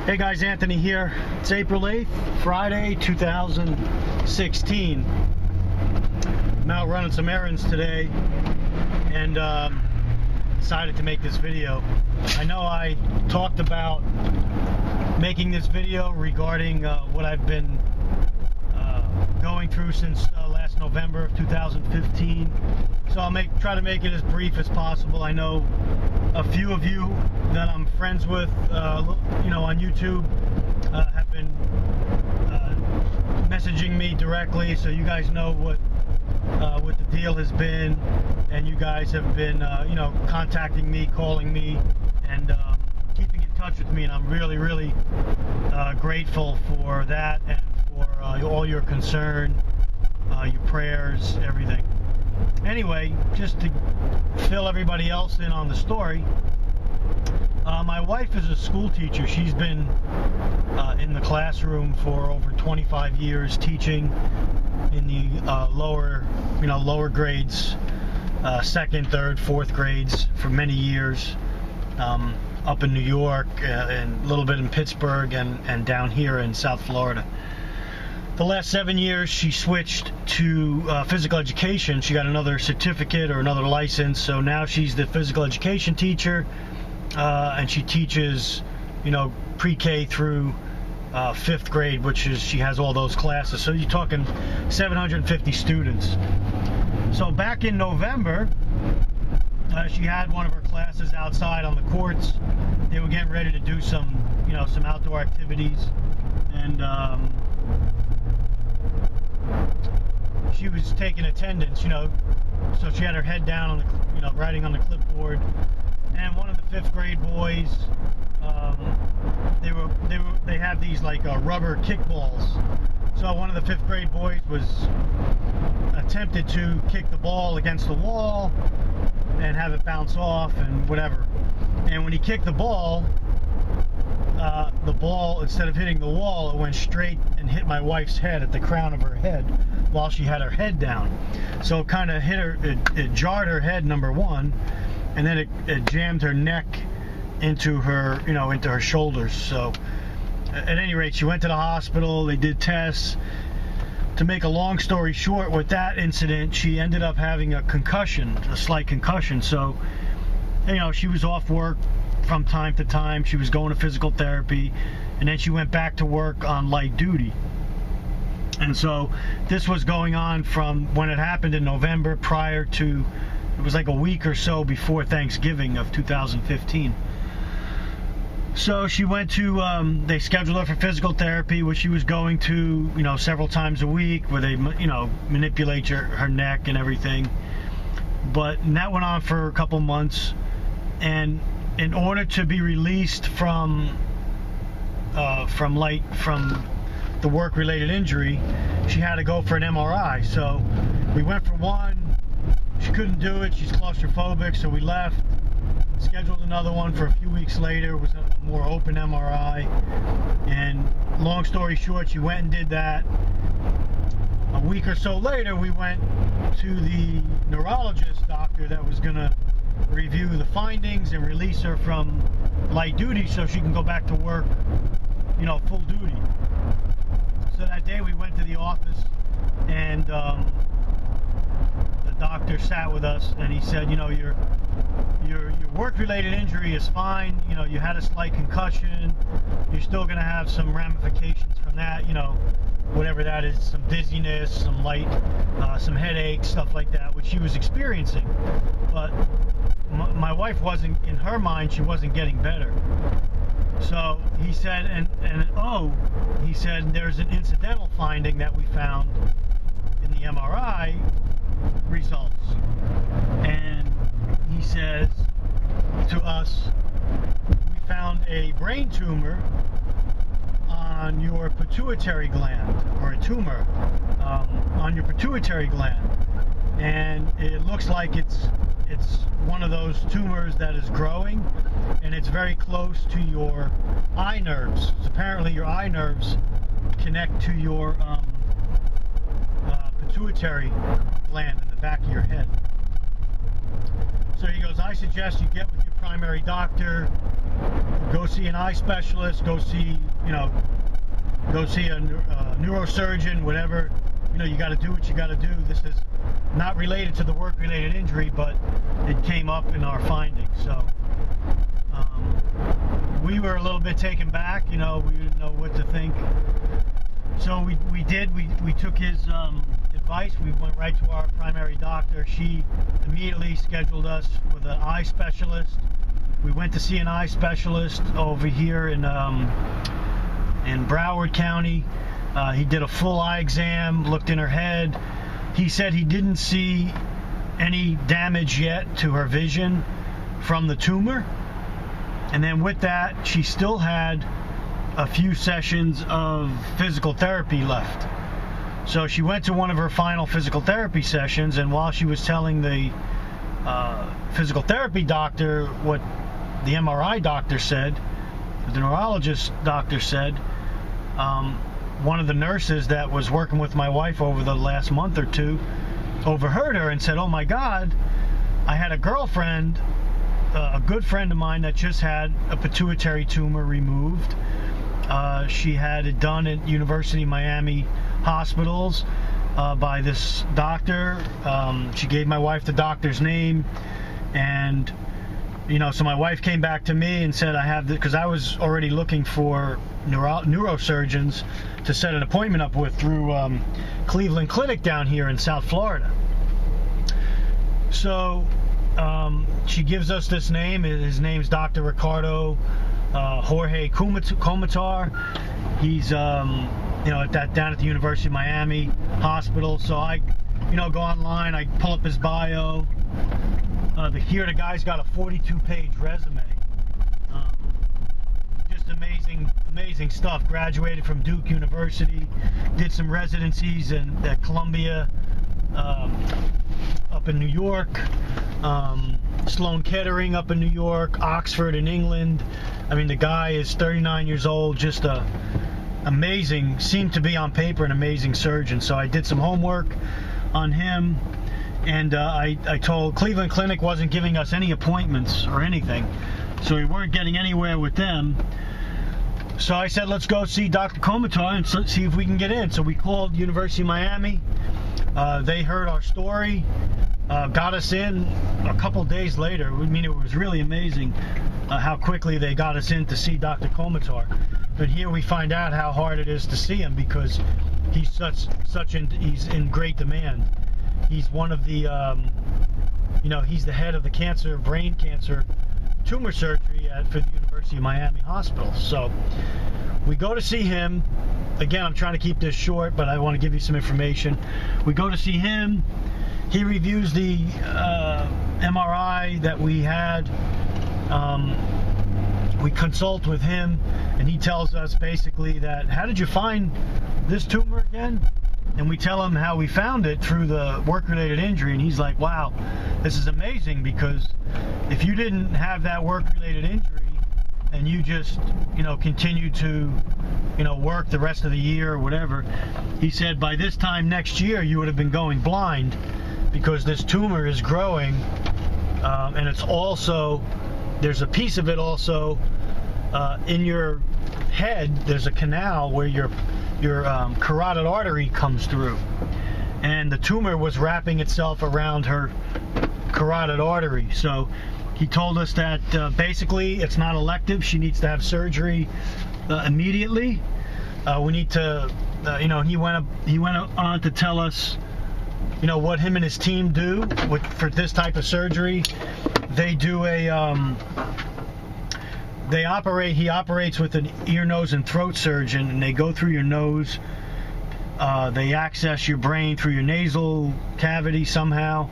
Hey guys, Anthony here. It's April 8th, Friday, 2016. I'm out running some errands today and decided to make this video. I know I talked about making this video regarding what I've been going through since last November of 2015. So I'll try to make it as brief as possible. I know a few of you that I'm friends with, on YouTube, have been messaging me directly, so you guys know what the deal has been, and you guys have been, contacting me, calling me, and keeping in touch with me, and I'm really, really grateful for that and for all your concern, your prayers, everything. Anyway, just to fill everybody else in on the story, my wife is a school teacher. She's been in the classroom for over 25 years, teaching in the lower grades, second, third, fourth grades for many years, up in New York, and a little bit in Pittsburgh, and down here in South Florida. The last 7 years she switched to physical education. She got another certificate or another license, so now she's the physical education teacher, and she teaches pre-K through 5th grade, which is, she has all those classes, so you're talking 750 students. So back in November, she had one of her classes outside on the courts. They were getting ready to do some outdoor activities, and she was taking attendance, so she had her head down on the, writing on the clipboard. And one of the 5th grade boys, they have these like rubber kickballs. So one of the 5th grade boys was attempted to kick the ball against the wall and have it bounce off and whatever. And when he kicked the ball, instead of hitting the wall, it went straight and hit my wife's head at the crown of her head while she had her head down. So it kind of hit her, it jarred her head, number one, and then it jammed her neck into her, into her shoulders. So at any rate, she went to the hospital. They did tests. To make a long story short, with that incident, she ended up having a concussion, a slight concussion. So, she was off work from time to time. She was going to physical therapy, and then she went back to work on light duty. And so this was going on from when it happened in November, prior to, it was like a week or so before Thanksgiving of 2015. So she went to, they scheduled her for physical therapy, which she was going to, several times a week, where they, manipulate her neck and everything. But that went on for a couple months, and in order to be released from the work-related injury, she had to go for an MRI. So we went for one. She couldn't do it. She's claustrophobic, so we left. Scheduled another one for a few weeks later. It was a more open MRI. And long story short, she went and did that. A week or so later, we went to the neurologist doctor that was going to review the findings and release her from light duty so she can go back to work, full duty. So that day we went to the office, and the doctor sat with us, and he said, your work-related injury is fine. You had a slight concussion. You're still going to have some ramifications from that, whatever that is, some dizziness, some light, some headaches, stuff like that, which she was experiencing. But my wife wasn't, in her mind, she wasn't getting better. So he said, he said, there's an incidental finding that we found in the MRI results. And he says to us, we found a brain tumor on your pituitary gland, or a tumor on your pituitary gland. And it looks like it's one of those tumors that is growing, and it's very close to your eye nerves. So apparently your eye nerves connect to your pituitary gland in the back of your head. So he goes, I suggest you get with your primary doctor, go see an eye specialist, go see a neurosurgeon, whatever. You got to do what you got to do. This is not related to the work-related injury, but it came up in our findings. So we were a little bit taken back. We didn't know what to think. So we took his advice. We went right to our primary doctor. She immediately scheduled us with an eye specialist. We went to see an eye specialist over here in Broward County. He did a full eye exam, looked in her head. He said he didn't see any damage yet to her vision from the tumor. And then with that, she still had a few sessions of physical therapy left. So she went to one of her final physical therapy sessions, and while she was telling the physical therapy doctor what the MRI doctor said, the neurologist doctor said, one of the nurses that was working with my wife over the last month or two overheard her and said, "Oh my God, I had a girlfriend, a good friend of mine, that just had a pituitary tumor removed. She had it done at University of Miami hospitals by this doctor." She gave my wife the doctor's name, and so my wife came back to me and said, "I have this," because I was already looking for neurosurgeons to set an appointment up with through Cleveland Clinic down here in South Florida. So she gives us this name. His name's Dr. Ricardo J. Komotar. He's down at the University of Miami hospital. So I go online, I pull up his bio. Here the guy's got a 42-page resume. Just amazing stuff. Graduated from Duke University, did some residencies at Columbia up in New York, Sloan Kettering up in New York, Oxford in England. I mean, the guy is 39 years old, just seemed to be on paper an amazing surgeon. So I did some homework on him, and I told Cleveland Clinic wasn't giving us any appointments or anything, so we weren't getting anywhere with them. So I said, let's go see Dr. Komotar and see if we can get in. So we called University of Miami. They heard our story, got us in a couple days later. I mean, it was really amazing how quickly they got us in to see Dr. Komotar. But here we find out how hard it is to see him, because he's he's in great demand. He's one of the, he's the head of the brain cancer tumor surgery for the University of Miami Hospital. So we go to see him. Again, I'm trying to keep this short, but I want to give you some information. We go to see him. He reviews the MRI that we had. We consult with him, and he tells us basically that, how did you find this tumor again? And we tell him how we found it through the work-related injury, and he's like, wow, this is amazing, because if you didn't have that work-related injury and you just, continue to, work the rest of the year or whatever, he said by this time next year you would have been going blind, because this tumor is growing, and it's also, there's a piece of it also in your head. There's a canal where your carotid artery comes through, and the tumor was wrapping itself around her carotid artery. So he told us that basically it's not elective. She needs to have surgery immediately. We need to, he went on to tell us, what him and his team do for this type of surgery. They do he operates with an ear, nose, and throat surgeon, and they go through your nose. They access your brain through your nasal cavity somehow,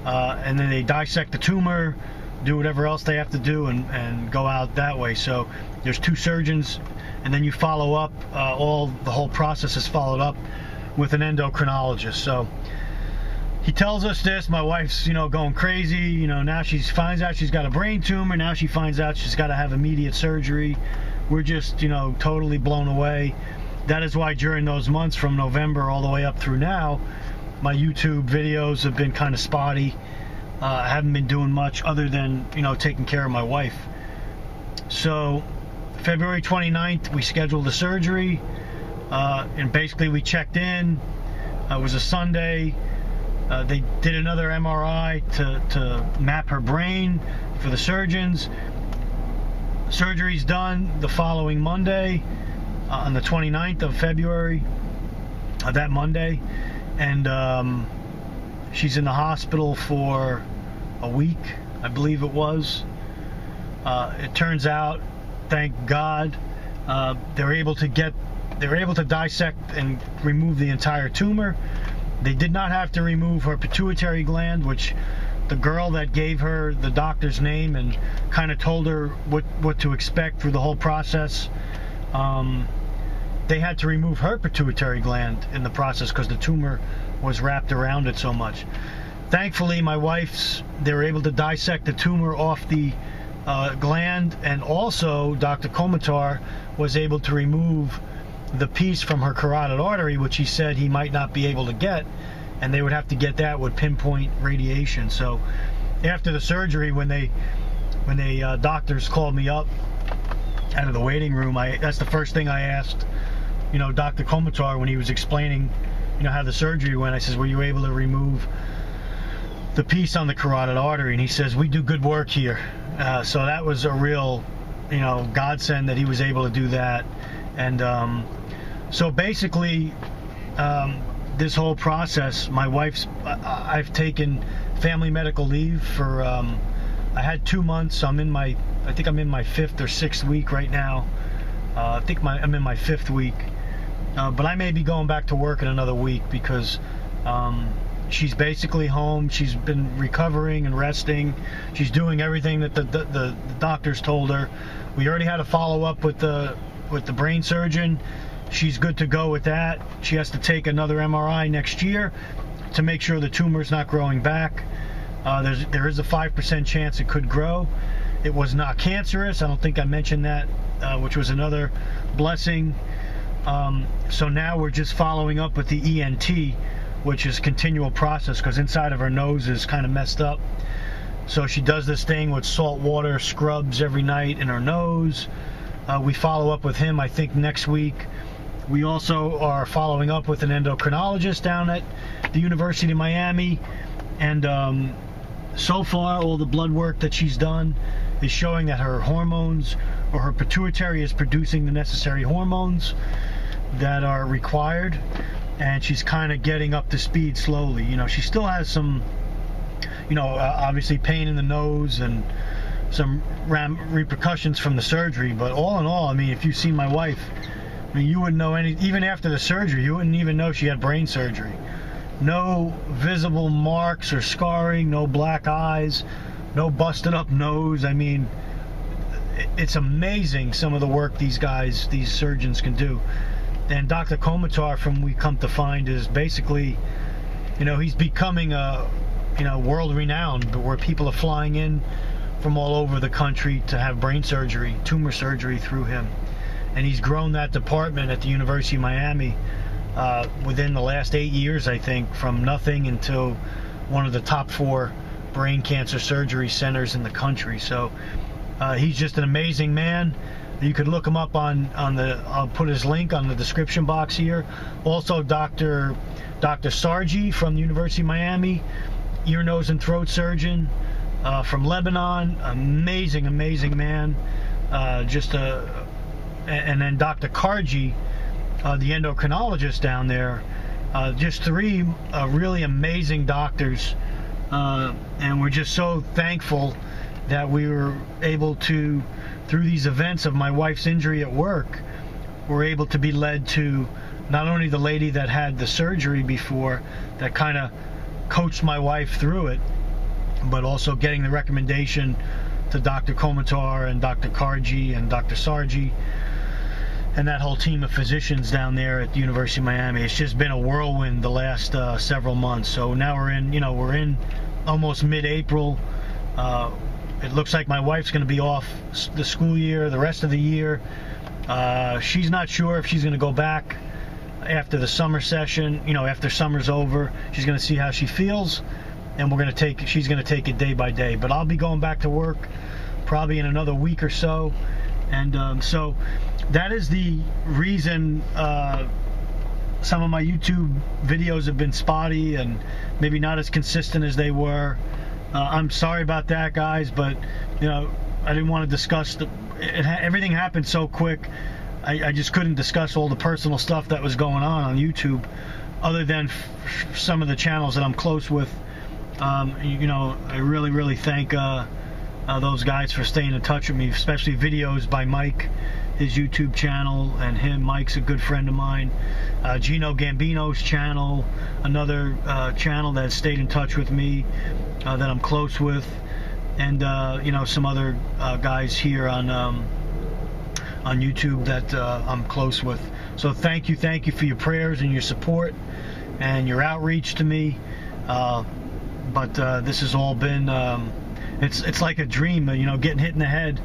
and then they dissect the tumor, do whatever else they have to do, and go out that way. So there's two surgeons, and then you follow up. The whole process is followed up with an endocrinologist. So he tells us this. My wife's, going crazy. Now she finds out she's got a brain tumor. Now she finds out she's got to have immediate surgery. We're just, totally blown away. That is why during those months from November all the way up through now, my YouTube videos have been kind of spotty. I haven't been doing much other than, taking care of my wife. So February 29th, we scheduled the surgery, and basically we checked in. It was a Sunday. They did another MRI to map her brain for the surgeons. Surgery's done the following Monday, on the 29th of February, that Monday, and she's in the hospital for a week, I believe it was. It turns out, thank God, they were able to dissect and remove the entire tumor. They did not have to remove her pituitary gland, which the girl that gave her the doctor's name and kind of told her what to expect through the whole process, they had to remove her pituitary gland in the process because the tumor was wrapped around it so much. Thankfully, they were able to dissect the tumor off the gland, and also Dr. Komotar was able to remove the piece from her carotid artery, which he said he might not be able to get, and they would have to get that with pinpoint radiation. So after the surgery, when they doctors called me up out of the waiting room, that's the first thing I asked, Dr. Komotar, when he was explaining, how the surgery went. I says, were you able to remove the piece on the carotid artery? And he says, we do good work here. So that was a real, godsend that he was able to do that. And so basically, this whole process, my wife's, I've taken family medical leave for, I had 2 months. I think I'm in my 5th or 6th week right now. I think I'm in my 5th week. But I may be going back to work in another week because she's basically home. She's been recovering and resting. She's doing everything that the doctors told her. We already had a follow-up with the brain surgeon. She's good to go with that. She has to take another MRI next year to make sure the tumor's not growing back. There is a 5% chance it could grow. It was not cancerous. I don't think I mentioned that, which was another blessing. So now we're just following up with the ENT, which is continual process because inside of her nose is kind of messed up. So she does this thing with salt water scrubs every night in her nose. We follow up with him, I think, next week. We also are following up with an endocrinologist down at the University of Miami. And so far, all the blood work that she's done is showing that her hormones, or her pituitary, is producing the necessary hormones that are required. And she's kind of getting up to speed slowly. She still has some, obviously pain in the nose and some repercussions from the surgery, but all in all, if you see my wife, you wouldn't know even after the surgery, you wouldn't even know she had brain surgery. No visible marks or scarring, no black eyes, no busted up nose. It's amazing some of the work these surgeons can do. And Dr. Komotar, from we come to find, is basically, he's becoming world renowned, where people are flying in from all over the country to have brain surgery, tumor surgery through him. And he's grown that department at the University of Miami within the last 8 years, I think, from nothing until one of the top 4 brain cancer surgery centers in the country. So he's just an amazing man. You could look him up I'll put his link on the description box here. Also, Dr. Sargi from the University of Miami, ear, nose, and throat surgeon from Lebanon. Amazing man. And then Dr. Kargi, the endocrinologist down there. Just 3 really amazing doctors, and we're just so thankful that we were able to, through these events of my wife's injury at work, we're able to be led to not only the lady that had the surgery before, that kind of coached my wife through it, but also getting the recommendation to Dr. Komotar and Dr. Kargi and Dr. Sargi and that whole team of physicians down there at the University of Miami. It's just been a whirlwind the last several months. So now we're in almost mid-April. It looks like my wife's going to be off the school year, the rest of the year. She's not sure if she's going to go back after the summer session, after summer's over. She's going to see how she feels, and she's gonna take it day by day. But I'll be going back to work probably in another week or so, and so that is the reason some of my YouTube videos have been spotty and maybe not as consistent as they were. I'm sorry about that, guys, but you know, I didn't want to discuss everything happened so quick. I just couldn't discuss all the personal stuff that was going on YouTube, other than some of the channels that I'm close with. You know, I really thank those guys for staying in touch with me, especially videos by Mike, his YouTube channel, and Mike's a good friend of mine. Gino Gambino's channel, another channel that stayed in touch with me, that I'm close with, and you know, some other guys here on YouTube that I'm close with. So thank you for your prayers and your support and your outreach to me. But this has all been it's like a dream, you know, getting hit in the head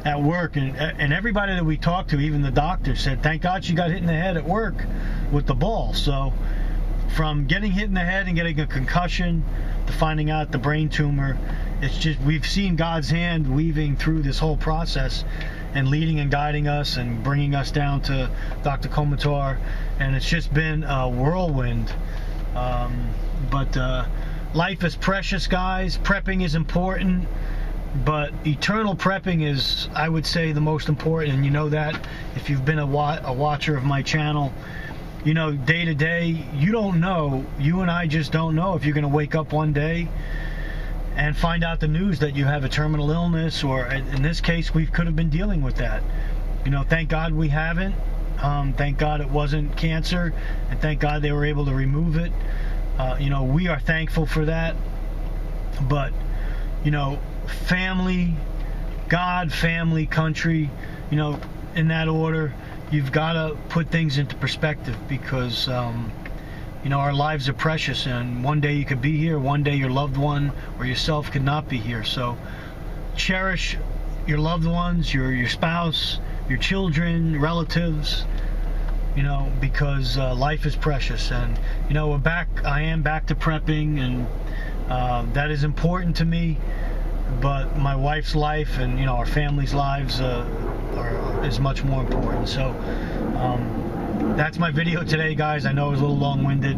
at work, and everybody that we talked to, even the doctor, said thank God she got hit in the head at work with the ball. So from getting hit in the head and getting a concussion to finding out the brain tumor, it's just, we've seen God's hand weaving through this whole process and leading and guiding us and bringing us down to Dr. Komotar, and it's just been a whirlwind. But life is precious, guys. Prepping is important, but eternal prepping is, I would say, the most important. And you know that if you've been a watcher of my channel. You know, day to day, you don't know, you and I just don't know if you're going to wake up one day and find out the news that you have a terminal illness, or in this case, we could have been dealing with that. You know, thank God we haven't. Thank God it wasn't cancer, and thank God they were able to remove it. You know, we are thankful for that. But, you know, family, God, family, country, you know, in that order, you've got to put things into perspective, because you know, our lives are precious, and one day you could be here, one day your loved one or yourself could not be here. So cherish your loved ones, your spouse, your children, relatives, you know, because life is precious. And you know, I am back to prepping, and that is important to me. But my wife's life and, you know, our family's lives is much more important. So that's my video today, guys. I know it was a little long-winded.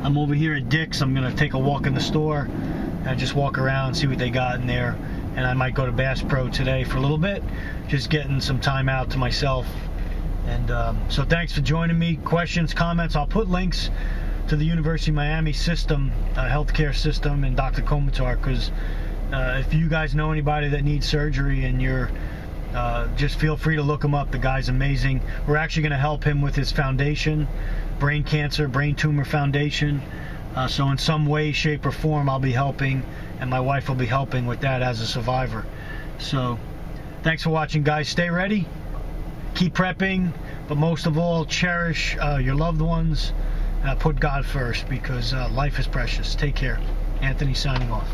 I'm over here at Dick's. I'm gonna take a walk in the store and just walk around, see what they got in there. And I might go to Bass Pro today for a little bit, just getting some time out to myself. And so thanks for joining me. Questions, comments, I'll put links to the University of Miami system, healthcare system, and Dr. Komotar, because if you guys know anybody that needs surgery, and you're just feel free to look him up. The guy's amazing. We're actually going to help him with his foundation, brain tumor foundation. So in some way, shape, or form, I'll be helping, and my wife will be helping with that as a survivor. So thanks for watching, guys. Stay ready, keep prepping, but most of all, cherish your loved ones. Put God first, because life is precious. Take care. Anthony signing off.